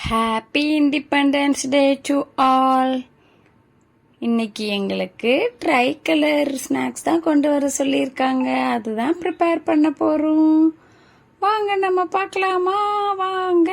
Happy independence day to all. இன்னைக்கு எங்களுக்கு try colour snacks தான் கொண்டு வர சொல்லியிருக்காங்க. அதுதான் ப்ரிப்பேர் பண்ண போகிறோம். வாங்க நம்ம பார்க்கலாமா? வாங்க.